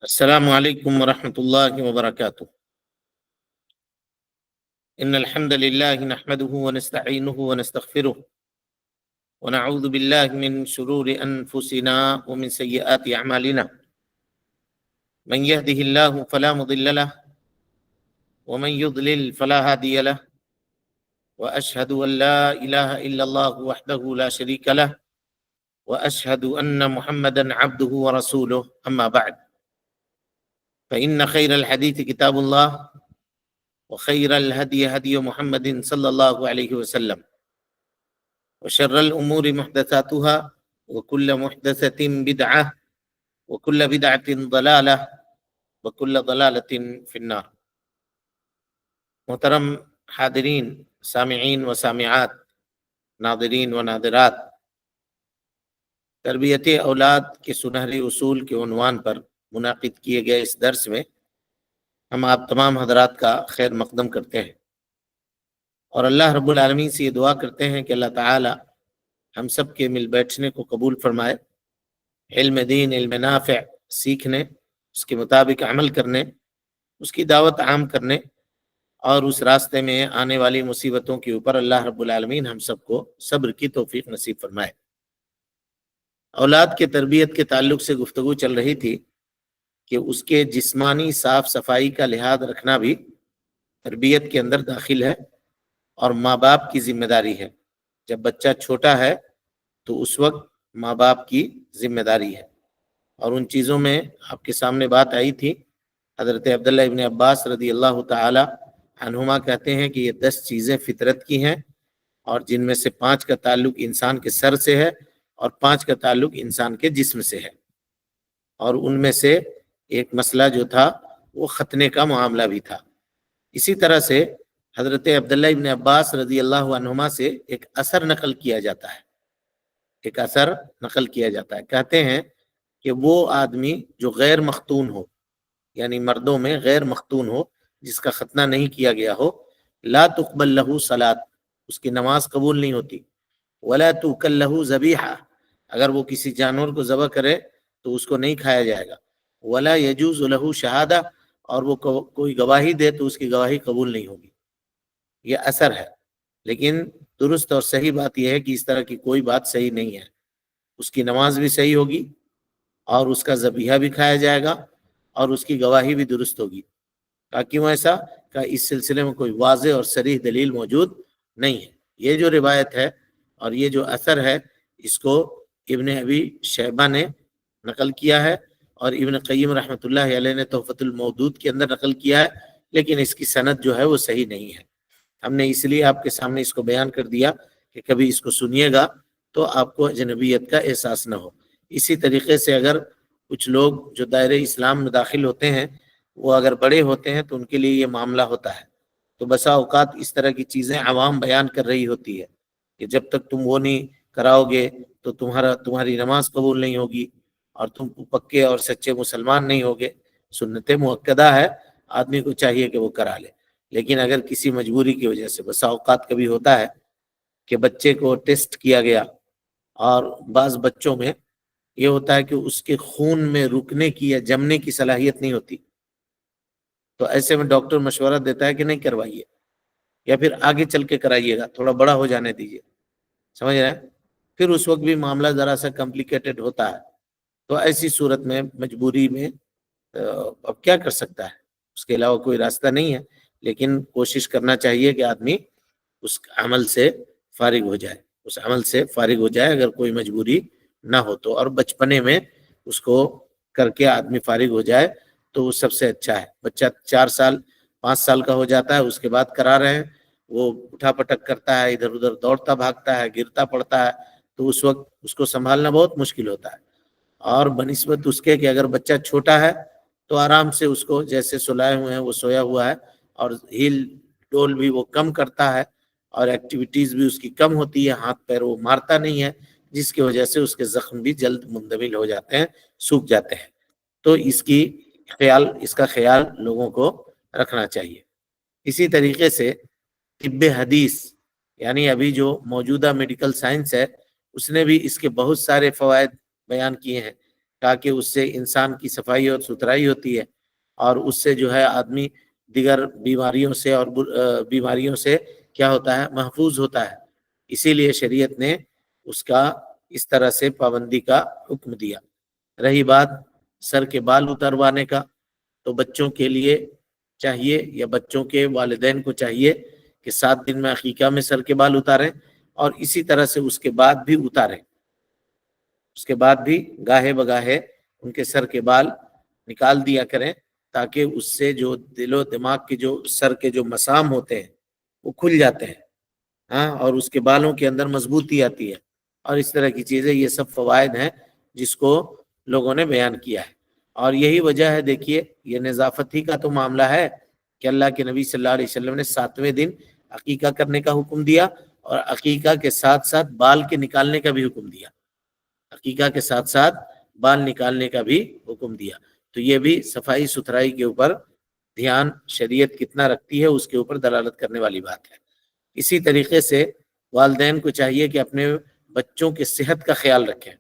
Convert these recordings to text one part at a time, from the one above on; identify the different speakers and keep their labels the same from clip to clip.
Speaker 1: السلام عليكم ورحمة الله وبركاته. إن الحمد لله نحمده ونستعينه ونستغفره ونعوذ بالله من شرور أنفسنا ومن سيئات أعمالنا. من يهده الله فلا مضل له ومن يضلل فلا هادي له، وأشهد أن لا إله إلا الله وحده لا شريك له، وأشهد أن محمدا عبده ورسوله. أما بعد، فإن خير الحديث كتاب الله، وخير الهدي هدي محمد صلى الله عليه وسلم، وشر الأمور محدثاتها، وكل محدثة بدعة، وكل بدعة ضلالة، وكل ضلالة في النار. محترم حاضرین، سامعین و سامعات، ناظرین و ناظرات، تربیت اولاد کے سنہرے اصول کے عنوان پر منعقد کیے گئے اس درس میں ہم آپ تمام حضرات کا خیر مقدم کرتے ہیں، اور اللہ رب العالمین سے یہ دعا کرتے ہیں کہ اللہ تعالی ہم سب کے مل بیٹھنے کو قبول فرمائے، علم دین، علم نافع سیکھنے، اس کے مطابق عمل کرنے، اس کی دعوت عام کرنے، اور اس راستے میں آنے والی مصیبتوں کے اوپر اللہ رب العالمین ہم سب کو صبر کی توفیق نصیب فرمائے۔ اولاد کے تربیت کے تعلق سے گفتگو چل رہی تھی کہ اس کے جسمانی صاف صفائی کا لحاظ رکھنا بھی تربیت کے اندر داخل ہے اور ماں باپ کی ذمہ داری ہے۔ جب بچہ چھوٹا ہے تو اس وقت ماں باپ کی ذمہ داری ہے، اور ان چیزوں میں آپ کے سامنے بات آئی تھی، حضرت عبداللہ ابن عباس رضی اللہ تعالی عنہما کہتے ہیں کہ یہ 10 چیزیں فطرت کی ہیں، اور جن میں سے 5 کا تعلق انسان کے سر سے ہے اور 5 کا تعلق انسان کے جسم سے ہے، اور ان میں سے ایک مسئلہ جو تھا وہ ختنے کا معاملہ بھی تھا۔ اسی طرح سے حضرت عبداللہ ابن عباس رضی اللہ عنہما سے ایک اثر نقل کیا جاتا ہے، کہتے ہیں کہ وہ آدمی جو غیر مختون ہو، یعنی مردوں میں غیر مختون ہو، جس کا ختنہ نہیں کیا گیا ہو، لا تقبل لہ صلاۃ، اس کی نماز قبول نہیں ہوتی، ولا تؤکل لہ ذبیحہ، اگر وہ کسی جانور کو ذبح کرے تو اس کو نہیں کھایا جائے گا، ولا یجوز لہ شہادہ، اور وہ کوئی گواہی دے تو اس کی گواہی قبول نہیں ہوگی۔ یہ اثر ہے، لیکن درست اور صحیح بات یہ ہے کہ اس طرح کی کوئی بات صحیح نہیں ہے۔ اس کی نماز بھی صحیح ہوگی، اور اس کا ذبیحہ بھی کھایا جائے گا، اور اس کی گواہی بھی درست ہوگی۔ کیوں ایسا؟ کہ اس سلسلے میں کوئی واضح اور صریح دلیل موجود نہیں ہے۔ یہ جو روایت ہے اور یہ جو اثر ہے، اس کو ابن ابی شیبہ نے نقل کیا ہے، اور ابن قیم رحمۃ اللہ علیہ نے تحفۃ المودود کے اندر نقل کیا ہے، لیکن اس کی سند جو ہے وہ صحیح نہیں ہے۔ ہم نے اس لیے آپ کے سامنے اس کو بیان کر دیا کہ کبھی اس کو سنیے گا تو آپ کو اجنبیت کا احساس نہ ہو۔ اسی طریقے سے اگر کچھ لوگ جو دائرہ اسلام میں داخل ہوتے ہیں، وہ اگر بڑے ہوتے ہیں تو ان کے لیے یہ معاملہ ہوتا ہے، تو بسا اوقات اس طرح کی چیزیں عوام بیان کر رہی ہوتی ہے کہ جب تک تم وہ نہیں کراؤ گے تو تمہاری نماز قبول نہیں ہوگی، اور تم پکے اور سچے مسلمان نہیں ہوگے۔ سنت مؤکدہ ہے، آدمی کو چاہیے کہ وہ کرا لے، لیکن اگر کسی مجبوری کی وجہ سے، بسا اوقات کبھی ہوتا ہے کہ بچے کو ٹیسٹ کیا گیا، اور بعض بچوں میں یہ ہوتا ہے کہ اس کے خون میں رکنے کی یا جمنے کی صلاحیت نہیں ہوتی، تو ایسے میں ڈاکٹر مشورہ دیتا ہے کہ نہیں کروائیے، یا پھر آگے چل کے کرائیے گا، تھوڑا بڑا ہو جانے دیجیے، سمجھ رہے ہیں؟ پھر اس وقت بھی معاملہ ذرا سا کمپلیکیٹڈ ہوتا ہے، تو ایسی صورت میں مجبوری میں اب کیا کر سکتا ہے، اس کے علاوہ کوئی راستہ نہیں ہے، لیکن کوشش کرنا چاہیے کہ آدمی اس عمل سے فارغ ہو جائے، اگر کوئی مجبوری نہ ہو تو، اور بچپنے میں اس کو کر کے آدمی فارغ ہو جائے تو وہ سب سے اچھا ہے۔ بچہ 4 سال 5 سال کا ہو جاتا ہے، اس کے بعد کرا رہے ہیں، وہ اٹھا پٹک کرتا ہے، ادھر ادھر دوڑتا بھاگتا ہے، گرتا پڑتا ہے، تو اس وقت اس کو سنبھالنا بہت مشکل ہوتا ہے۔ اور بنسبت اس کے کہ اگر بچہ چھوٹا ہے تو آرام سے اس کو جیسے سلائے ہوئے ہیں وہ سویا ہوا ہے، اور ہل ڈول بھی وہ کم کرتا ہے، اور ایکٹیویٹیز بھی اس کی کم ہوتی ہے، ہاتھ پیر وہ مارتا نہیں ہے، جس کی وجہ سے اس کے زخم بھی جلد مندمل ہو جاتے ہیں، سوکھ جاتے ہیں۔ تو اس کا خیال لوگوں کو رکھنا چاہیے۔ اسی طریقے سے طب حدیث، یعنی ابھی جو موجودہ میڈیکل سائنس ہے، اس نے بھی اس کے بہت سارے فوائد بیان کیے ہیں تاکہ اس سے انسان کی صفائی اور ستھرائی ہوتی ہے، اور اس سے جو ہے آدمی دیگر بیماریوں سے اور بیماریوں سے کیا ہوتا ہے، محفوظ ہوتا ہے۔ اسی لیے شریعت نے اس کا اس طرح سے پابندی کا حکم دیا۔ رہی بات سر کے بال اتروانے کا، تو بچوں کے لیے چاہیے یا بچوں کے والدین کو چاہیے کہ 7 دن میں عقیقہ میں سر کے بال اتاریں، اور اسی طرح سے اس کے بعد بھی اتاریں، اس کے بعد بھی گاہے بگاہے ان کے سر کے بال نکال دیا کریں، تاکہ اس سے جو دل و دماغ کے جو سر کے جو مسام ہوتے ہیں وہ کھل جاتے ہیں، ہاں، اور اس کے بالوں کے اندر مضبوطی آتی ہے، اور اس طرح کی چیزیں، یہ سب فوائد ہیں جس کو لوگوں نے بیان کیا ہے۔ اور یہی وجہ ہے، دیکھیے یہ نظافت ہی کا تو معاملہ ہے کہ اللہ کے نبی صلی اللہ علیہ وسلم نے 7ویں دن عقیقہ کرنے کا حکم دیا، اور عقیقہ کے ساتھ ساتھ بال کے نکالنے کا بھی حکم دیا، عقیقہ کے ساتھ ساتھ بال نکالنے کا بھی حکم دیا۔ تو یہ بھی صفائی ستھرائی کے اوپر دھیان شریعت کتنا رکھتی ہے اس کے اوپر دلالت کرنے والی بات ہے۔ اسی طریقے سے والدین کو چاہیے کہ اپنے بچوں کے صحت کا خیال رکھیں،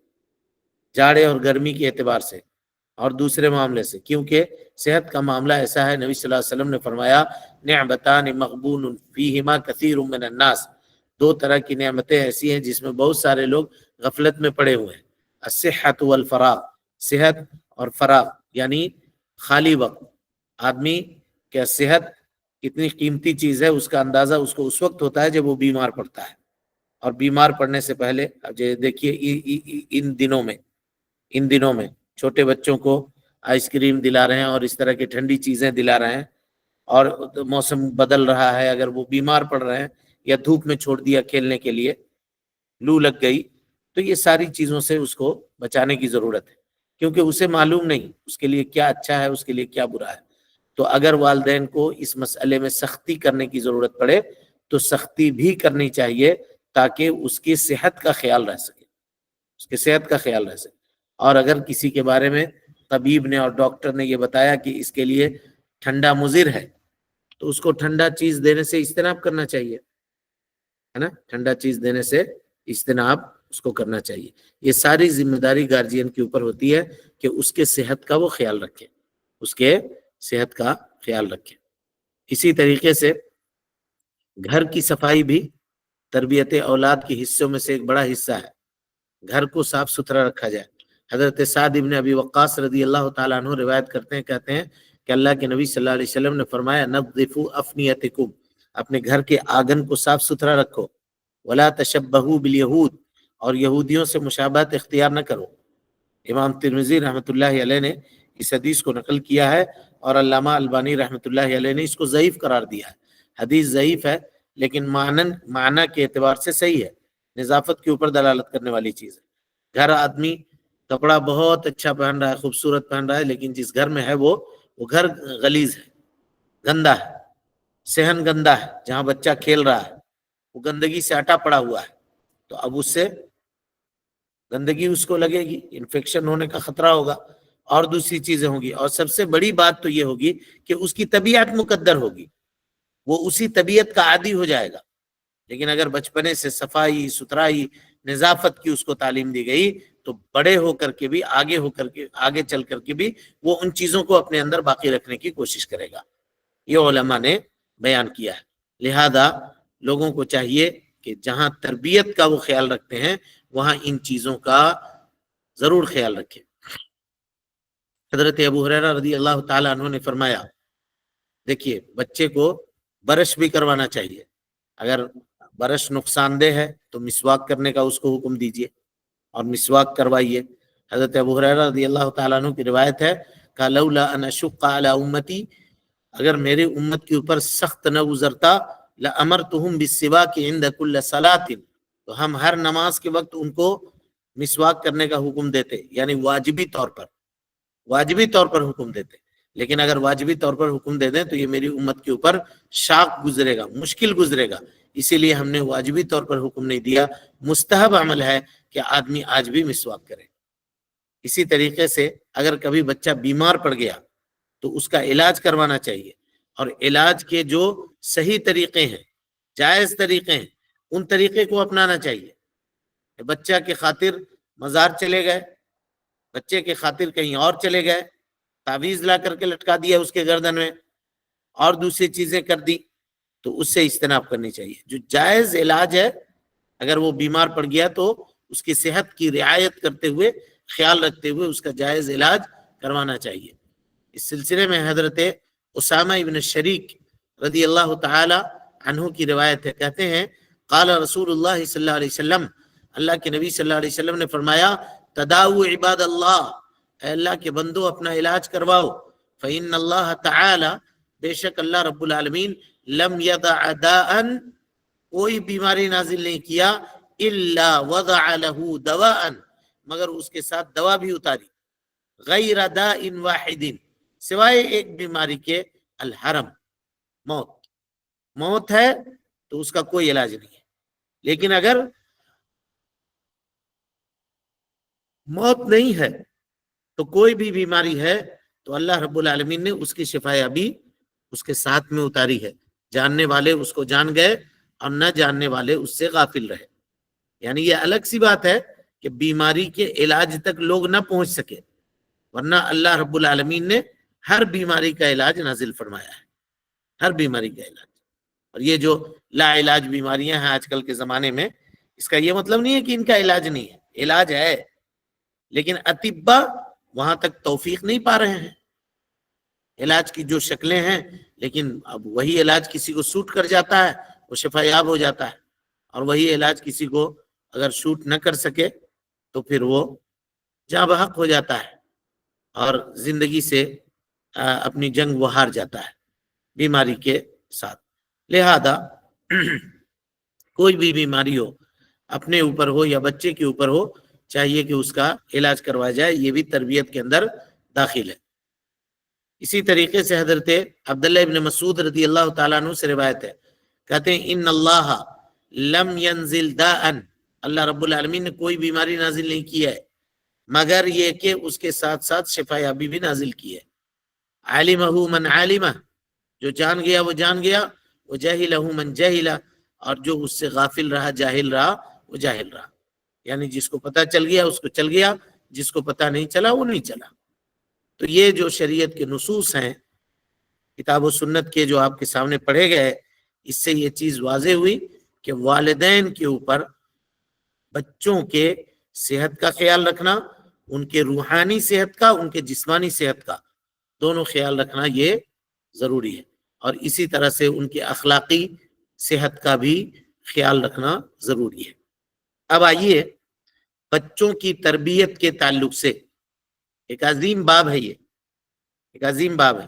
Speaker 1: جاڑے اور گرمی کے اعتبار سے اور دوسرے معاملے سے، کیونکہ صحت کا معاملہ ایسا ہے، نبی صلی اللہ علیہ وسلم نے فرمایا نعمتان مغبون فیہما کثیر من الناس، 2 طرح کی نعمتیں ایسی ہیں جس میں بہت سارے لوگ غفلت میں پڑے ہوئے ہیں، الصحت والفراغ، صحت اور فراغ یعنی خالی وقت۔ آدمی کیا صحت کتنی قیمتی چیز ہے، اس کا اندازہ اس کو اس وقت ہوتا ہے جب وہ بیمار پڑتا ہے، اور بیمار پڑنے سے پہلے دیکھیے ان دنوں میں چھوٹے بچوں کو آئس کریم دلا رہے ہیں اور اس طرح کی ٹھنڈی چیزیں دلا رہے ہیں، اور موسم بدل رہا ہے، اگر وہ بیمار پڑ رہے ہیں یا دھوپ میں چھوڑ دیا کھیلنے کے لیے، لو لگ گئی، تو یہ ساری چیزوں سے اس کو بچانے کی ضرورت ہے، کیونکہ اسے معلوم نہیں اس کے لیے کیا اچھا ہے، اس کے لیے کیا برا ہے۔ تو اگر والدین کو اس مسئلے میں سختی کرنے کی ضرورت پڑے تو سختی بھی کرنی چاہیے، تاکہ اس کی صحت کا خیال رہ سکے، اس کی صحت کا خیال رہ سکے۔ اور اگر کسی کے بارے میں طبیب نے اور ڈاکٹر نے یہ بتایا کہ اس کے لیے ٹھنڈا مضر ہے، تو اس کو ٹھنڈا چیز دینے سے اجتناب کرنا چاہیے، ہے نا، ٹھنڈا چیز دینے سے اجتناب اس کو کرنا چاہیے۔ یہ ساری ذمہ داری گارجین کے اوپر ہوتی ہے کہ اس کے صحت کا وہ خیال رکھے، اس کے صحت کا خیال رکھے۔ اسی طریقے سے گھر کی صفائی بھی تربیت اولاد کے حصوں میں سے ایک بڑا حصہ ہے، گھر کو صاف ستھرا رکھا جائے۔ حضرت سعد ابن ابی وقاص رضی اللہ تعالیٰ عنہ روایت کرتے ہیں، کہتے ہیں کہ اللہ کے نبی صلی اللہ علیہ وسلم نے فرمایا نظفوا افنیتکم، اپنے گھر کے آنگن کو صاف ستھرا رکھو، ولا تشبہوا بالیہود، اور یہودیوں سے مشابہت اختیار نہ کرو۔ امام ترمذی رحمۃ اللہ علیہ نے اس حدیث کو نقل کیا ہے، اور علامہ البانی رحمۃ اللہ علیہ نے اس کو ضعیف قرار دیا ہے۔ حدیث ضعیف ہے لیکن معنی کے اعتبار سے صحیح ہے، نظافت کے اوپر دلالت کرنے والی چیز ہے۔ گھر آدمی کپڑا بہت اچھا پہن رہا ہے، خوبصورت پہن رہا ہے، لیکن جس گھر میں ہے وہ گھر غلیظ ہے، گندا ہے، صحن گندا ہے، جہاں بچہ کھیل رہا ہے وہ گندگی سے اٹا پڑا ہوا ہے، تو اب اس سے گندگی اس کو لگے گی، انفیکشن ہونے کا خطرہ ہوگا، اور دوسری چیزیں ہوں گی، اور سب سے بڑی بات تو یہ ہوگی کہ اس کی طبیعت مقدر ہوگی، وہ اسی طبیعت کا عادی ہو جائے گا۔ لیکن اگر بچپنے سے صفائی ستھرائی نظافت کی اس کو تعلیم دی گئی تو بڑے ہو کر کے بھی آگے چل کر کے بھی وہ ان چیزوں کو اپنے اندر باقی رکھنے کی کوشش کرے گا۔ یہ علماء نے بیان کیا ہے۔ لہذا لوگوں کو چاہیے کہ جہاں تربیت کا وہ خیال رکھتے ہیں وہاں ان چیزوں کا ضرور خیال رکھیں۔ حضرت ابو ہریرہ رضی اللہ تعالیٰ عنہ نے فرمایا، دیکھیے بچے کو برش بھی کروانا چاہیے، اگر برش نقصان دہ ہے تو مسواک کرنے کا اس کو حکم دیجیے اور مسواک کروائیے۔ حضرت ابو ہریرہ رضی اللہ تعالیٰ عنہ کی روایت ہے کہ لولا ان اشق علی امتی، اگر میری امت کے اوپر سخت نہ گزرتا لامرتهم بالسواک عند كل صلاۃ، تو ہم ہر نماز کے وقت ان کو مسواک کرنے کا حکم دیتے، یعنی واجبی طور پر حکم دیتے۔ لیکن اگر واجبی طور پر حکم دے دیں تو یہ میری امت کے اوپر شاق گزرے گا، مشکل گزرے گا، اسی لیے ہم نے واجبی طور پر حکم نہیں دیا، مستحب عمل ہے کہ آدمی آج بھی مسواک کرے۔ اسی طریقے سے اگر کبھی بچہ بیمار پڑ گیا تو اس کا علاج کروانا چاہیے، اور علاج کے جو صحیح طریقے ہیں، جائز طریقے ہیں، ان طریقے کو اپنانا چاہیے۔ بچہ کے خاطر مزار چلے گئے، بچے کے خاطر کہیں اور چلے گئے، تعویذ لا کر کے لٹکا دیا اس کے گردن میں اور دوسری چیزیں کر دی، تو اس سے اجتناب کرنی چاہیے۔ جو جائز علاج ہے، اگر وہ بیمار پڑ گیا تو اس کی صحت کی رعایت کرتے ہوئے، خیال رکھتے ہوئے اس کا جائز علاج کروانا چاہیے۔ اس سلسلے میں حضرت اسامہ ابن شریک رضی اللہ تعالی عنہ کی روایت ہے، کہتے ہیں قال رسول اللہ صلی اللہ علیہ وسلم، اللہ کے نبی صلی اللہ علیہ وسلم نے فرمایا تداؤ عباد اللہ، اے اللہ کے بندو اپنا علاج کرواؤ، فإن اللہ تعالی، بے شک اللہ رب العالمین، لم یدع داء، کوئی بیماری نازل نہیں کیا، الا وضع له دواء، مگر اس کے ساتھ دوا بھی اتاری، غیر داء واحد، سوائے ایک بیماری کے، الحرم، موت۔ موت ہے تو اس کا کوئی علاج نہیں ہے، لیکن اگر موت نہیں ہے تو کوئی بھی بیماری ہے تو اللہ رب العالمین نے اس کی شفا یابی اس کے ساتھ میں اتاری ہے۔ جاننے والے اس کو جان گئے اور نہ جاننے والے اس سے غافل رہے۔ یعنی یہ الگ سی بات ہے کہ بیماری کے علاج تک لوگ نہ پہنچ سکے، ورنہ اللہ رب العالمین نے ہر بیماری کا علاج نازل فرمایا ہے، ہر بیماری کا علاج۔ اور یہ جو لا علاج بیماریاں ہیں آج کل کے زمانے میں، اس کا یہ مطلب نہیں ہے کہ ان کا علاج نہیں ہے، علاج ہے، لیکن اطباء وہاں تک توفیق نہیں پا رہے ہیں۔ علاج کی جو شکلیں ہیں، لیکن اب وہی علاج کسی کو سوٹ کر جاتا ہے، وہ شفا یاب ہو جاتا ہے، اور وہی علاج کسی کو اگر سوٹ نہ کر سکے تو پھر وہ جاں بحق ہو جاتا ہے اور زندگی سے اپنی جنگ وہ ہار جاتا ہے بیماری کے ساتھ۔ لہذا کوئی بھی بیماری ہو، اپنے اوپر ہو یا بچے کے اوپر ہو، چاہیے کہ اس کا علاج کروایا جائے، یہ بھی تربیت کے اندر داخل ہے۔ اسی طریقے سے حضرت عبداللہ ابن مسعود رضی اللہ تعالیٰ عنہ سے روایت ہے، کہتے ہیں ان اللہ لم ینزل داء، اللہ رب العالمین نے کوئی بیماری نازل نہیں کی ہے مگر یہ کہ اس کے ساتھ ساتھ شفا یابی بھی نازل کی ہے۔ علمہ من علمہ، جو جان گیا وہ جان گیا، وجہلہ من جہلہ، اور جو اس سے غافل رہا، جاہل رہا، وہ جاہل رہا۔ یعنی جس کو پتہ چل گیا اس کو چل گیا، جس کو پتہ نہیں چلا وہ نہیں چلا۔ تو یہ جو شریعت کے نصوص ہیں، کتاب و سنت کے جو آپ کے سامنے پڑھے گئے، اس سے یہ چیز واضح ہوئی کہ والدین کے اوپر بچوں کے صحت کا خیال رکھنا، ان کے روحانی صحت کا، ان کے جسمانی صحت کا، دونوں خیال رکھنا یہ ضروری ہے، اور اسی طرح سے ان کے اخلاقی صحت کا بھی خیال رکھنا ضروری ہے۔ اب آئیے بچوں کی تربیت کے تعلق سے ایک عظیم باب ہے، یہ ایک عظیم باب ہے،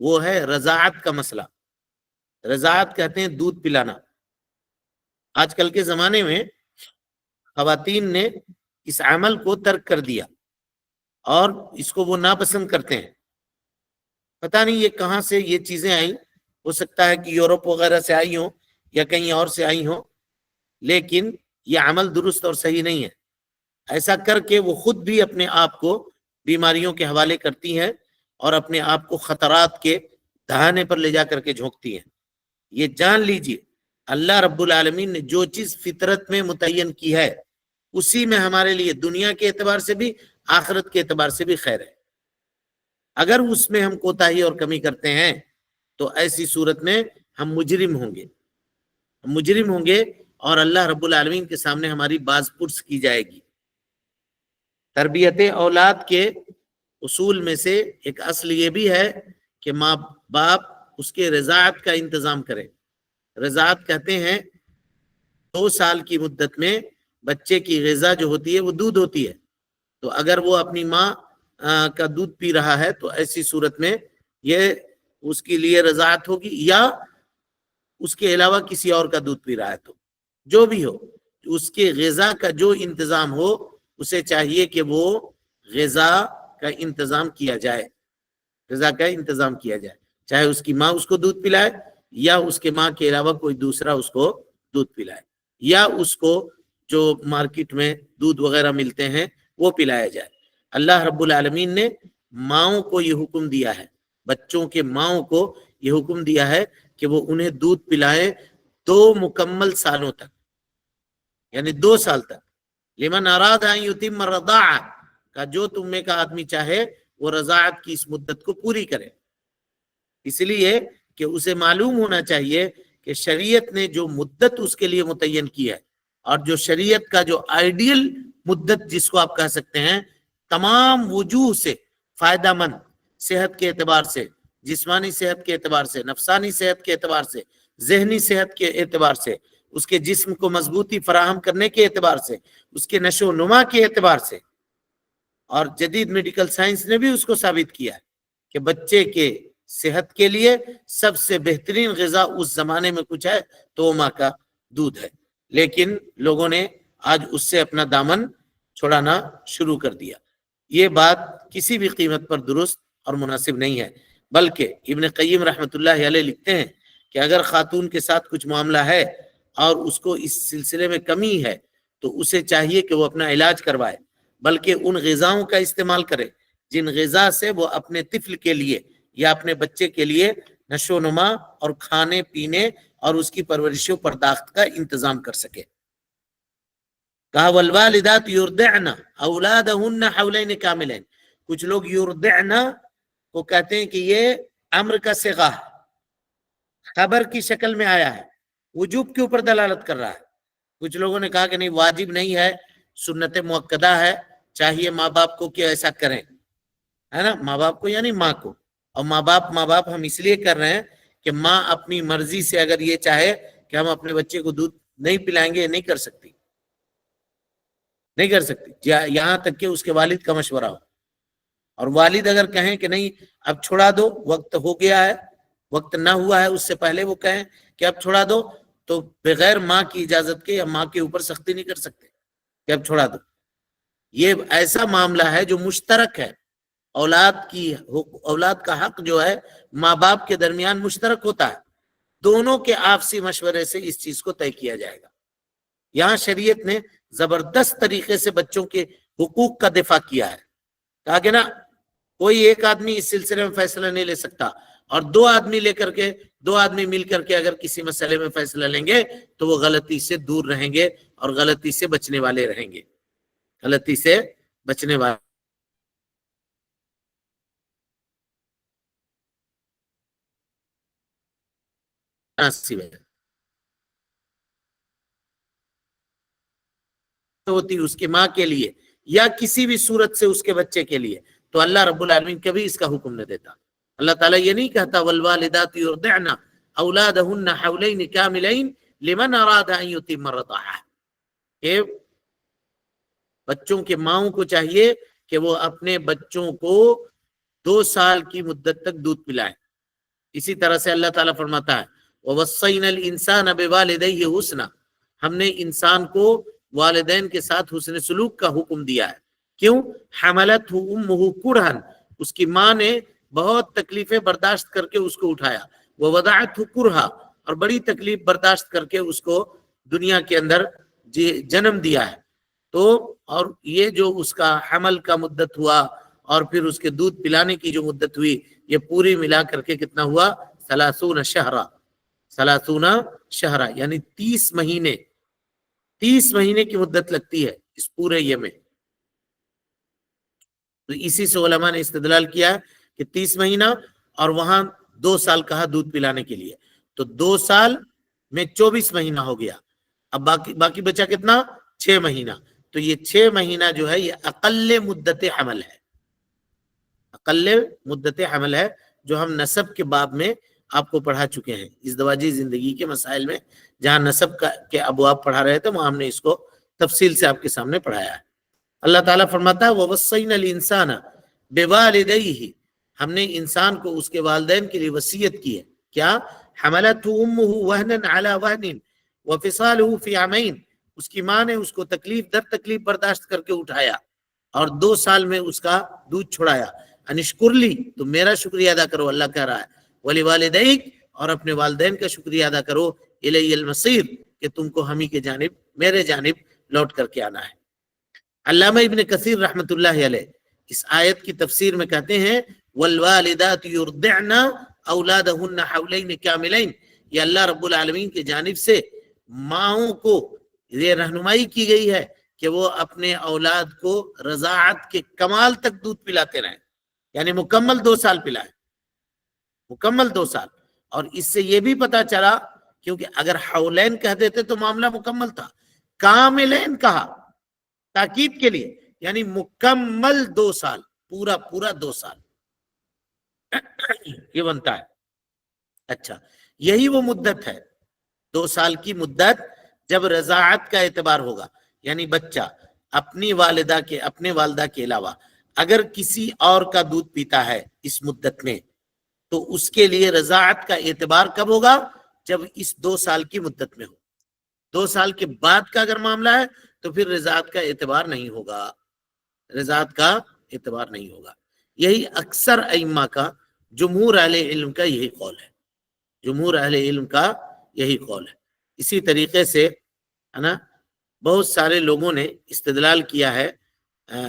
Speaker 1: وہ ہے رضاعت کا مسئلہ۔ رضاعت کہتے ہیں دودھ پلانا۔ آج کل کے زمانے میں خواتین نے اس عمل کو ترک کر دیا اور اس کو وہ ناپسند کرتے ہیں۔ پتہ نہیں یہ کہاں سے یہ چیزیں آئیں، ہو سکتا ہے کہ یورپ وغیرہ سے آئی ہوں یا کہیں اور سے آئی ہوں، لیکن یہ عمل درست اور صحیح نہیں ہے۔ ایسا کر کے وہ خود بھی اپنے آپ کو بیماریوں کے حوالے کرتی ہیں اور اپنے آپ کو خطرات کے دہانے پر لے جا کر کے جھونکتی ہیں۔ یہ جان لیجئے اللہ رب العالمین نے جو چیز فطرت میں متعین کی ہے، اسی میں ہمارے لیے دنیا کے اعتبار سے بھی، آخرت کے اعتبار سے بھی خیر ہے۔ اگر اس میں ہم کوتاہی اور کمی کرتے ہیں تو ایسی صورت میں ہم مجرم ہوں گے، ہم مجرم ہوں گے، اور اللہ رب العالمین کے سامنے ہماری باز پرس کی جائے گی۔ تربیت اولاد کے اصول میں سے ایک اصل یہ بھی ہے کہ ماں باپ اس کے رضاعت کا انتظام کرے۔ رضاعت کہتے ہیں 2 سال کی مدت میں بچے کی غذا جو ہوتی ہے وہ دودھ ہوتی ہے، تو اگر وہ اپنی ماں کا دودھ پی رہا ہے تو ایسی صورت میں یہ اس کے لیے رضاعت ہوگی، یا اس کے علاوہ کسی اور کا دودھ پی رہا ہے تو جو بھی ہو، اس کے غذا کا جو انتظام ہو، اسے چاہیے کہ وہ غذا کا انتظام کیا جائے، غذا کا انتظام کیا جائے، چاہے اس کی ماں اس کو دودھ پلائے یا اس کے ماں کے علاوہ کوئی دوسرا اس کو دودھ پلائے، یا اس کو جو مارکیٹ میں دودھ وغیرہ ملتے ہیں وہ پلایا جائے۔ اللہ رب العالمین نے ماؤں کو یہ حکم دیا ہے، بچوں کے ماؤں کو یہ حکم دیا ہے کہ وہ انہیں دودھ پلائیں 2 مکمل سالوں تک، یعنی 2 سال تک۔ لمن اراد ان یتم الرضاعہ، کہا جو تم میں کا آدمی چاہے وہ رضاعت کی اس مدت کو پوری کرے، اس لیے کہ اسے معلوم ہونا چاہیے کہ شریعت نے جو مدت اس کے لیے متعین کی ہے، اور جو شریعت کا جو آئیڈیل مدت جس کو آپ کہہ سکتے ہیں، تمام وجوہ سے فائدہ مند، صحت کے اعتبار سے، جسمانی صحت کے اعتبار سے، نفسانی صحت کے اعتبار سے، ذہنی صحت کے اعتبار سے، اس کے جسم کو مضبوطی فراہم کرنے کے اعتبار سے، اس کے نشو و نما کے اعتبار سے، اور جدید میڈیکل سائنس نے بھی اس کو ثابت کیا ہے کہ بچے کے صحت کے لیے سب سے بہترین غذا اس زمانے میں کچھ ہے تو وہ ماں کا دودھ ہے، لیکن لوگوں نے آج اس سے اپنا دامن چھڑانا شروع کر دیا۔ یہ بات کسی بھی قیمت پر درست اور مناسب نہیں ہے، بلکہ ابن قیم رحمۃ اللہ علیہ لکھتے ہیں کہ اگر خاتون کے ساتھ کچھ معاملہ ہے اور اس کو اس سلسلے میں کمی ہے تو اسے چاہیے کہ وہ اپنا علاج کروائے، بلکہ ان غذاؤں کا استعمال کرے جن غذا سے وہ اپنے طفل کے لیے یا اپنے بچے کے لیے نشو و نما اور کھانے پینے اور اس کی پرورش و پرداخت کا انتظام کر سکے۔ کہا والوالدات یرضعن اولادہن حولین کاملین، کچھ لوگ یرضعن کو کہتے ہیں کہ یہ امر کا صیغہ ہے، خبر کی شکل میں آیا ہے، وجوب کے اوپر دلالت کر رہا ہے۔ کچھ لوگوں نے کہا کہ نہیں، واجب نہیں ہے، سنت مؤکدہ ہے، چاہیے ماں باپ کو کہ ایسا کریں، ہے نا، ماں باپ کو یعنی ماں کو، اور ماں باپ ہم اس لیے کر رہے ہیں کہ ماں اپنی مرضی سے اگر یہ چاہے کہ ہم اپنے بچے کو دودھ نہیں پلائیں گے، نہیں کر سکتی، نہیں کر سکتی، یہاں تک کہ اس کے والد کا مشورہ ہو، اور والد اگر کہیں کہ نہیں اب چھوڑا دو، وقت ہو گیا ہے، وقت نہ ہوا ہے، اس سے پہلے وہ کہیں کہ اب چھوڑا دو، تو بغیر ماں کی اجازت کے یا ماں کے اوپر سختی نہیں کر سکتے کہ اب چھوڑا دو۔ یہ ایسا معاملہ ہے جو مشترک ہے، اولاد کا حق جو ہے ماں باپ کے درمیان مشترک ہوتا ہے، دونوں کے آپسی مشورے سے اس چیز کو طے کیا جائے گا۔ یہاں شریعت نے زبردست طریقے سے بچوں کے حقوق کا دفاع کیا ہے، کہا کہ نا کوئی ایک آدمی اس سلسلے میں فیصلہ نہیں لے سکتا، اور دو آدمی مل کر کے اگر کسی مسئلے میں فیصلہ لیں گے تو وہ غلطی سے دور رہیں گے اور غلطی سے بچنے والے رہیں گے، غلطی سے بچنے والے۔ ہوتی اس کی ماں کے لیے یا کسی بھی صورت سے اس کے بچے کے لیے، تو اللہ رب العالمین کبھی اس کا حکم نہ دیتا۔ اللہ تعالیٰ یہ نہیں کہتا والوالدات یرضعن اولادہن حولین کاملین لمن اراد ان یتم الرضاعہ، کہ بچوں کے ماؤں کو چاہیے کہ وہ اپنے بچوں کو 2 سال کی مدت تک دودھ پلائیں۔ اسی طرح سے اللہ تعالیٰ فرماتا ہے وَوَصَّيْنَا الْإِنسَانَ بِوَالِدَيْهِ حُسْنًا، ہم نے انسان کو والدین کے ساتھ حسن سلوک کا حکم دیا ہے۔ کیوں؟ حملتہ امہ کرہن، اس کی ماں نے بہت تکلیفیں برداشت کر کے اس کو اٹھایا، ووضعتہ کرہا، اور بڑی تکلیف برداشت کر کے اس کو دنیا کے اندر جنم دیا ہے۔ تو اور یہ جو اس کا حمل کا مدت ہوا اور پھر اس کے دودھ پلانے کی جو مدت ہوئی، یہ پوری ملا کر کے کتنا ہوا؟ 30 شہرہ، 30 شہرہ یعنی 30 مہینے، 30 مہینے کی مدت لگتی ہے اس پورے یہ میں۔ تو اسی سے علماء نے استدلال کیا کہ 30 مہینہ اور وہاں 2 سال کہا دودھ پلانے کے لیے، تو 2 سال میں 24 مہینہ ہو گیا، اب باقی بچا کتنا؟ 6 مہینہ۔ تو یہ 6 مہینہ جو ہے یہ اقل مدت حمل ہے، اقل مدت حمل ہے، جو ہم نسب کے باب میں آپ کو پڑھا چکے ہیں، ازدواجی زندگی کے مسائل میں جہاں نسب کے ابواب پڑھا رہے تھے، وہاں ہم نے اس کو تفصیل سے آپ کے سامنے پڑھایا ہے۔ اللہ تعالیٰ فرماتا ہے وَوَصَّيْنَا الْإِنسَانَ بِوَالِدَيْهِ، ہم نے انسان کو اس کے والدین کے لیے وصیت کی ہے، کیا؟ حملتہ امہ وہنا علی وہن وفصالہ فی عامین، اس کی ماں نے اس کو تکلیف در تکلیف برداشت کر کے اٹھایا اور 2 سال میں اس کا دودھ چھڑایا۔ انشکر لی، تو میرا شکریہ ادا کرو، اللہ کہہ رہا ہے، وَلِوَالِدَيْكَ، اور اپنے والدین کا شکریہ ادا کرو، اِلَيَّ الْمَصِيرُ، کہ تم کو ہم ہی کے جانب، میرے جانب لوٹ کر کے آنا ہے۔ علامہ ابن کثیر رحمۃ اللہ علیہ اس آیت کی تفسیر میں کہتے ہیں وَالْوَالِدَاتُ يُرْضِعْنَ أَوْلَادَهُنَّ حَوْلَيْنِ كَامِلَيْنِ، یہ اللہ رب العالمین کی جانب سے ماؤں کو یہ رہنمائی کی گئی ہے کہ وہ اپنے اولاد کو رضاعت کے کمال تک دودھ پلاتے رہیں، یعنی مکمل 2 سال پلائیں، مکمل 2 سال۔ اور اس سے یہ بھی پتا چلا، کیونکہ اگر حولین کہہ دیتے تو معاملہ مکمل تھا، کاملین کہا تاکید کے لیے، یعنی مکمل 2 سال، پورا 2 سال یہ بنتا ہے۔ اچھا، یہی وہ مدت ہے 2 سال کی مدت جب رضاعت کا اعتبار ہوگا، یعنی بچہ اپنی والدہ کے علاوہ اگر کسی اور کا دودھ پیتا ہے اس مدت میں، تو اس کے لیے رضاعت کا اعتبار کب ہوگا؟ جب اس 2 سال کی مدت میں ہو۔ 2 سال کے بعد کا اگر معاملہ ہے تو پھر رضاعت کا اعتبار نہیں ہوگا، رضاعت کا اعتبار نہیں ہوگا۔ یہی اکثر ائمہ کا، جمہور اہل علم کا یہی قول ہے، جمہور اہل علم کا یہی قول ہے۔ اسی طریقے سے ہے نا بہت سارے لوگوں نے استدلال کیا ہے،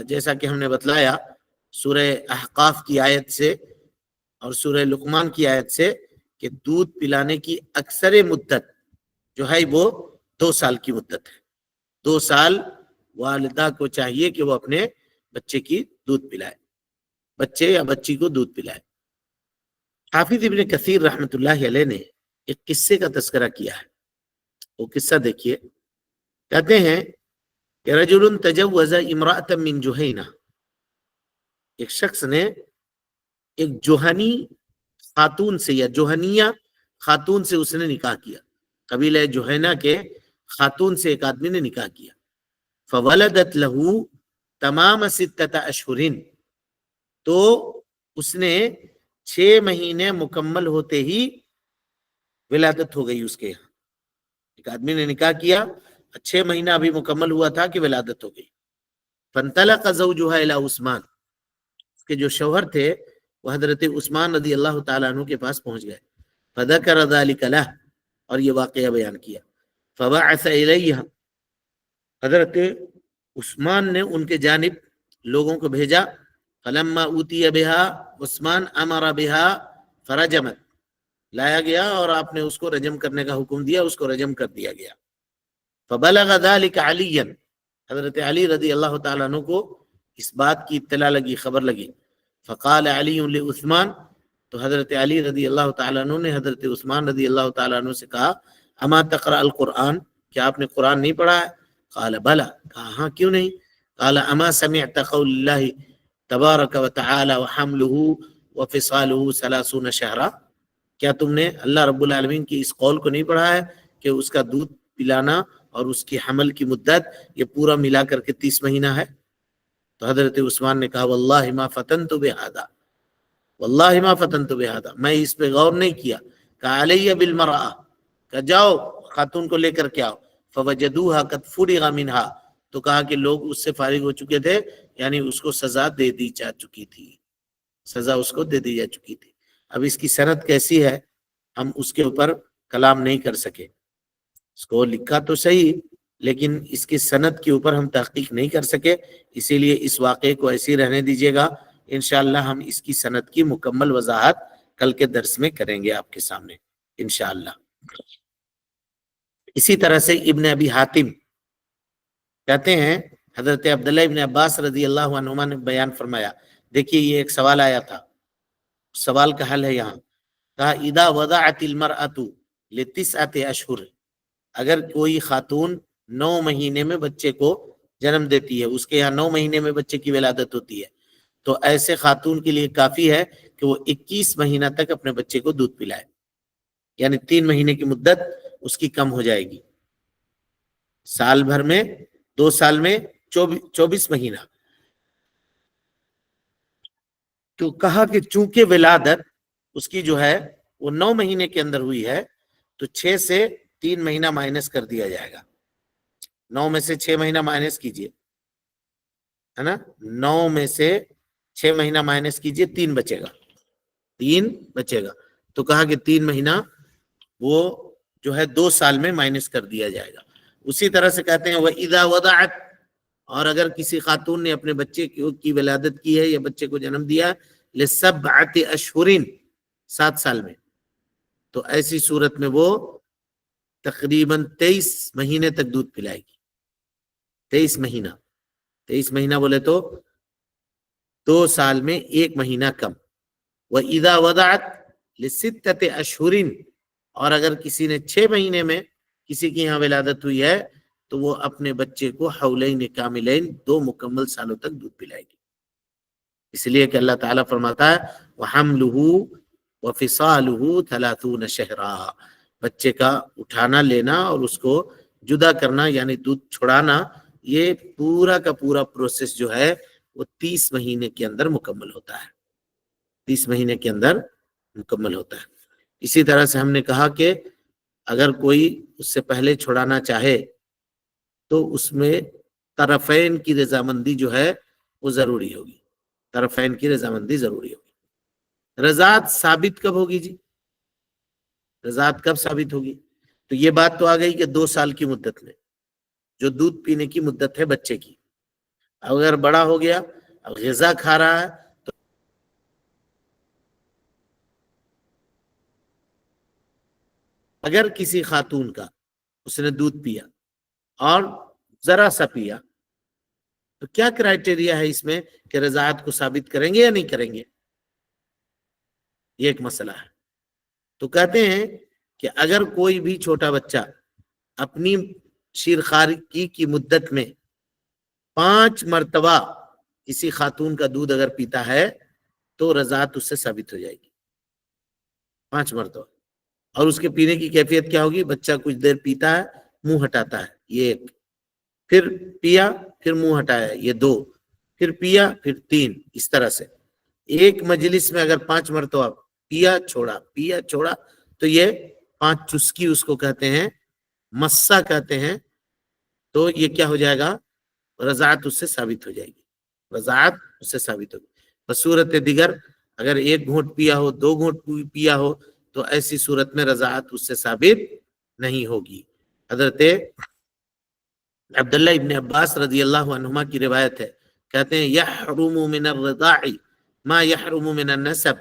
Speaker 1: جیسا کہ ہم نے بتلایا سورہ احقاف کی آیت سے اور سورہ لقمان کی آیت سے، کہ دودھ پلانے کی اکثر مدت جو ہے وہ 2 سال کی مدت ہے۔ 2 سال والدہ کو چاہیے کہ وہ اپنے بچے کی دودھ پلائے، بچے یا بچی کو دودھ پلائے۔ حافظ ابن کثیر رحمۃ اللہ علیہ نے ایک قصے کا تذکرہ کیا ہے، وہ قصہ دیکھیے۔ کہتے ہیں کہ رجل تجوز امرأة من جہینہ، ایک شخص نے ایک جوہنی خاتون سے یا جوہنیہ خاتون سے اس نے نکاح کیا، قبیلہ جوہینہ کے خاتون سے ایک آدمی نے نکاح کیا۔ فولدت له تمام 6 اشہر، تو اس نے 6 مہینے مکمل ہوتے ہی ولادت ہو گئی اس کے یہاں۔ ایک آدمی نے نکاح کیا، 6 مہینہ ابھی مکمل ہوا تھا کہ ولادت ہو گئی۔ فانطلق زوجها الى عثمان، اس کے جو شوہر تھے وہ حضرت عثمان رضی اللہ تعالیٰ عنہ کے پاس پہنچ گئے۔ فذکر ذلک لہ، اور یہ واقعہ بیان کیا۔ فبعث الیہا، حضرت عثمان نے ان کے جانب لوگوں کو بھیجا۔ فلما اوتی بہا عثمان امر بہا فرجمت، لایا گیا اور آپ نے اس کو رجم کرنے کا حکم دیا، اس کو رجم کر دیا گیا۔ فبلغ ذلك علیا، حضرت علی رضی اللہ تعالیٰ عنہ کو اس بات کی اطلاع لگی، خبر لگی۔ فقال علی لعثمان، تو حضرت علی رضی اللہ تعالیٰ عنہ نے حضرت عثمان رضی اللہ تعالیٰ عنہ سے کہا، اما تقرأ القرآن، کیا آپ نے قرآن نہیں پڑھا ہے؟ قال بلا، کہا ہاں کیوں نہیں؟ قال اما سمعت قول اللہ تبارک وتعالی وحملہ وفصالہ 30 شہرا، کیا تم نے اللہ رب العالمین کی اس قول کو نہیں پڑھا ہے کہ اس کا دودھ پلانا اور اس کی حمل کی مدت یہ پورا ملا کر کے 30 مہینہ ہے؟ تو حضرت عثمان نے کہا واللہ ما فتنت بہذا، واللہ ما فتنت بہذا، میں اس پہ غور نہیں کیا۔ کہا علیہ بالمرأہ، کہ جاؤ خاتون کو لے کر کے آؤ۔ فوجدوها قد فرغ منها، تو کہا کہ لوگ اس سے فارغ ہو چکے تھے، یعنی اس کو سزا دے دی جا چکی تھی، سزا اس کو دے دی جا چکی تھی۔ اب اس کی سند کیسی ہے ہم اس کے اوپر کلام نہیں کر سکے، اس کو لکھا تو صحیح لیکن اس کی سند کے اوپر ہم تحقیق نہیں کر سکے، اسی لیے اس واقعے کو ایسے ہی رہنے دیجیے گا۔ انشاءاللہ ہم اس کی سند کی مکمل وضاحت کل کے درس میں کریں گے آپ کے سامنے انشاءاللہ۔ اسی طرح سے ابن ابی حاتم کہتے ہیں حضرت عبداللہ ابن عباس رضی اللہ عنہما نے بیان فرمایا، دیکھیے یہ ایک سوال آیا تھا، سوال کا حل ہے یہاں۔ کہا اذا وضعت المرأة ل9 اشہر، اگر کوئی خاتون 9 مہینے میں بچے کو جنم دیتی ہے، اس کے یہاں 9 مہینے میں بچے کی ولادت ہوتی ہے، تو ایسے خاتون کے لیے کافی ہے کہ وہ 21 مہینہ تک اپنے بچے کو دودھ پلائے، یعنی 3 مہینے کی مدت اس کی کم ہو جائے گی۔ سال بھر میں 2 سال میں 24 مہینہ، تو کہا کہ چونکہ ولادت اس کی جو ہے وہ 9 مہینے کے اندر ہوئی ہے، تو 6 سے 3 مہینہ مائنس کر دیا جائے گا۔ 9 میں سے 6 مہینہ مائنس کیجئے، ہے نا، 9 میں سے 6 مہینہ مائنس کیجئے، 3 بچے گا، 3 بچے گا، تو کہا کہ 3 مہینہ وہ جو ہے 2 سال میں مائنس کر دیا جائے گا۔ اسی طرح سے کہتے ہیں وَإِذَا وَضَعَتْ، اور اگر کسی خاتون نے اپنے بچے کی ولادت کی ہے یا بچے کو جنم دیا لِسَبْعَةِ أَشْهُرٍ، 7 سال میں، تو ایسی صورت میں وہ تقریباً 23 مہینے تک دودھ پلائے گی، 23 مہینہ، 23 مہینہ بولے تو 2 سال میں 1 مہینہ کم. وَإِذَا وَضَعَتْ لِسِتَّةِ أَشْهُرٍ، اور اگر کسی نے 6 مہینے میں کسی کی یہاں ولادت ہوئی ہے تو وہ اپنے بچے کو حولین کاملین 2 مکمل سالوں تک دودھ پلائے گی. اس لیے کہ اللہ تعالیٰ فرماتا ہے وَحَمْلُهُ وَفِصَالُهُ 30 شَهْرًا، بچے کا اٹھانا لینا اور اس کو جدا کرنا یعنی دودھ چھڑانا، یہ پورا کا پورا پروسیس جو ہے وہ 30 مہینے کے اندر مکمل ہوتا ہے. 30 مہینے کے اندر مکمل ہوتا ہے. اسی طرح سے ہم نے کہا کہ اگر کوئی اس سے پہلے چھڑانا چاہے تو اس میں طرفین کی رضامندی جو ہے وہ ضروری ہوگی. طرفین کی رضامندی ضروری ہوگی. رضاعت ثابت کب ہوگی جی؟ رضاعت کب ثابت ہوگی؟ تو یہ بات تو آ گئی کہ 2 سال کی مدت میں جو دودھ پینے کی مدت ہے بچے کی. اگر بڑا ہو گیا، اب غذا کھا رہا ہے، تو اگر کسی خاتون کا اس نے دودھ پیا اور ذرا سا پیا تو کیا کرائٹیریا ہے اس میں کہ رضاعت کو ثابت کریں گے یا نہیں کریں گے؟ یہ ایک مسئلہ ہے. تو کہتے ہیں کہ اگر کوئی بھی چھوٹا بچہ اپنی شیرخواری کی مدت میں 5 مرتبہ کسی خاتون کا دودھ اگر پیتا ہے تو رضاعت اس سے ثابت ہو جائے گی. 5 مرتبہ. اور اس کے پینے کی کیفیت کیا ہوگی؟ بچہ کچھ دیر پیتا ہے، منہ ہٹاتا ہے، یہ 1، پھر پیا، پھر منہ ہٹایا، یہ 2، پھر پیا، پھر 3. اس طرح سے ایک مجلس میں اگر 5 مرتبہ پیا چھوڑا تو یہ 5 چسکی اس کو کہتے ہیں، مسا کہتے ہیں. تو یہ کیا ہو جائے گا؟ رضاعت اس سے ثابت ہو جائے گی. رضاعت اس سے ثابت ہوگی. بصورت دیگر اگر 1 گھونٹ پیا ہو، 2 گھونٹ پیا ہو تو ایسی صورت میں رضاعت اس سے ثابت نہیں ہوگی. حضرت عبداللہ ابن عباس رضی اللہ عنہما کی روایت ہے، کہتے ہیں یحرم من الرضاع ما یحرم من النسب،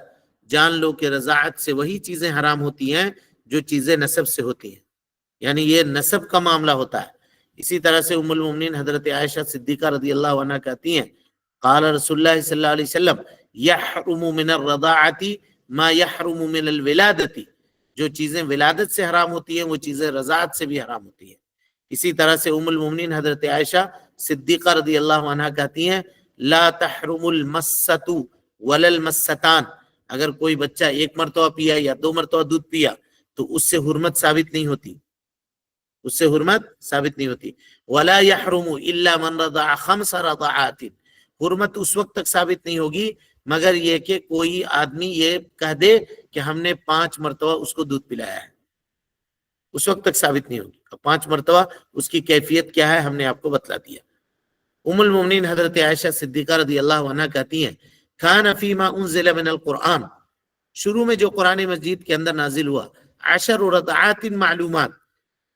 Speaker 1: جان لو کہ رضاعت سے وہی چیزیں حرام ہوتی ہیں جو چیزیں نسب سے ہوتی ہیں، یعنی یہ نسب کا معاملہ ہوتا ہے. اسی طرح سے ام المؤمنین حضرت عائشہ صدیقہ رضی اللہ عنہ کہتی ہیں قال رسول اللہ صلی اللہ علیہ وسلم یحرم من الرضاعت ما یحرم من الولادت، جو چیزیں ولادت سے حرام ہوتی ہیں وہ چیزیں رضاعت سے بھی حرام ہوتی ہیں. اسی طرح سے ام المؤمنین حضرت عائشہ صدیقہ رضی اللہ عنہ کہتی ہیں لا تحرم المسۃ ولا المستان، اگر کوئی بچہ 1 مرتبہ پیا یا 2 مرتبہ دودھ پیا تو اس سے حرمت ثابت نہیں ہوتی، اس سے حرمت ثابت نہیں ہوتی. ولا يحرم الا من رضع 5 رضعات، حرمت اس وقت تک ثابت نہیں ہوگی مگر یہ کہ کوئی آدمی یہ کہہ دے کہ ہم نے 5 مرتبہ اس کو دودھ پلایا ہے، اس وقت تک ثابت نہیں ہوگی. 5 مرتبہ اس کی کیفیت کیا ہے ہم نے آپ کو بتلا دیا. ام المؤمنین حضرت عائشہ صدیقہ رضی اللہ عنہ کہتی ہیں کان فیما انزل من القرآن، شروع میں جو قرآن مجید کے اندر نازل ہوا 10 رضعات معلومات،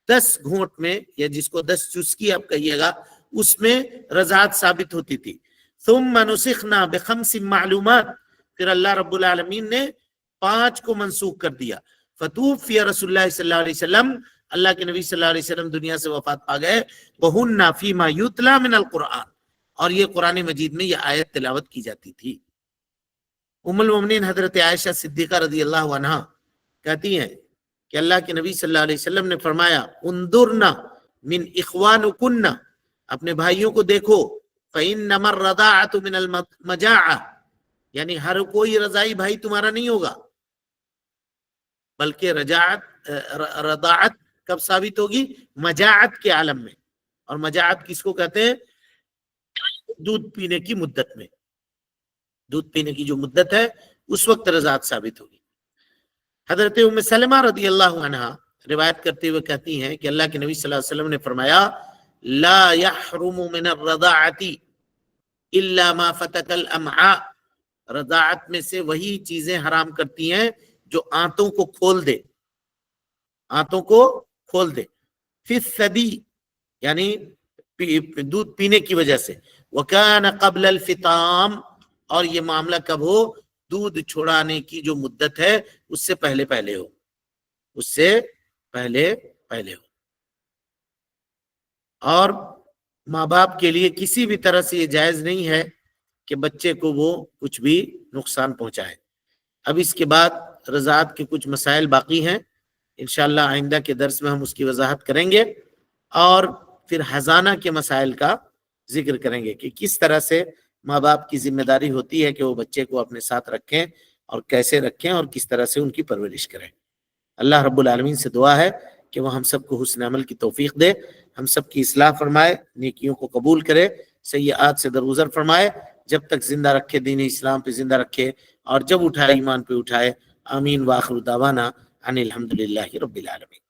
Speaker 1: 10 گھونٹ میں یا جس کو 10 چسکی آپ کہیے گا اس میں رضاعت ثابت ہوتی تھی. ثم نسخنا ب5 معلومات، پھر اللہ رب العالمین نے 5 کو منسوخ کر دیا. فتوفی رسول اللہ صلی اللہ علیہ وسلم، اللہ کے نبی صلی اللہ علیہ وسلم دنیا سے وفات پا گئے. وَهُنَّ فِي مَا يُتْلَى مِنَ الْقُرْآنِ، اور یہ قرآن مجید میں یہ آیت تلاوت کی جاتی تھی. ام المؤمنین حضرت عائشہ صدیقہ رضی اللہ عنہ کہتی ہیں کہ اللہ کے نبی صلی اللہ علیہ وسلم نے فرمایا انظرنا من اخوانکن، اپنے بھائیوں کو دیکھو، فإنما الرضاعة من المجاعة، یعنی ہر کوئی رضائی بھائی تمہارا نہیں ہوگا، بلکہ رضاعت کب ثابت ہوگی؟ مجاعت کے عالم میں. اور مجاعت کس کو کہتے ہیں؟ دودھ پینے کی مدت میں، دودھ پینے کی جو مدت ہے اس وقت رضاعت ثابت ہوگی. حضرت ام سلمہ رضی اللہ عنہ روایت کرتے ہوئے کہتی ہیں کہ اللہ کے نبی صلی اللہ علیہ وسلم نے فرمایا لا يحرم من الرضاعة الا ما فتك الامعاء، رضاعت میں سے وہی چیزیں حرام کرتی ہیں جو آنتوں کو کھول دے، آنتوں کو کھول دے. فی الثدی، یعنی دودھ پینے کی وجہ سے. وکان قبل الفطام، اور یہ معاملہ کب ہو؟ دودھ چھڑانے کی جو مدت ہے اس سے پہلے پہلے ہو، اس سے پہلے پہلے ہو. اور ماں باپ کے لیے کسی بھی طرح سے یہ جائز نہیں ہے کہ بچے کو وہ کچھ بھی نقصان پہنچائے۔ اب اس کے بعد رضاعت کے کچھ مسائل باقی ہیں، انشاءاللہ آئندہ کے درس میں ہم اس کی وضاحت کریں گے، اور پھر حضانہ کے مسائل کا ذکر کریں گے کہ کس طرح سے ماں باپ کی ذمہ داری ہوتی ہے کہ وہ بچے کو اپنے ساتھ رکھیں اور کیسے رکھیں اور کس طرح سے ان کی پرورش کریں۔ اللہ رب العالمین سے دعا ہے کہ وہ ہم سب کو حسن عمل کی توفیق دے، ہم سب کی اصلاح فرمائے، نیکیوں کو قبول کرے، سیئات سے درگزر فرمائے، جب تک زندہ رکھے دین اسلام پہ زندہ رکھے، اور جب اٹھائے ایمان پہ اٹھائے۔ آمین۔ وآخر دعوانا ان الحمدللہ رب العالمین۔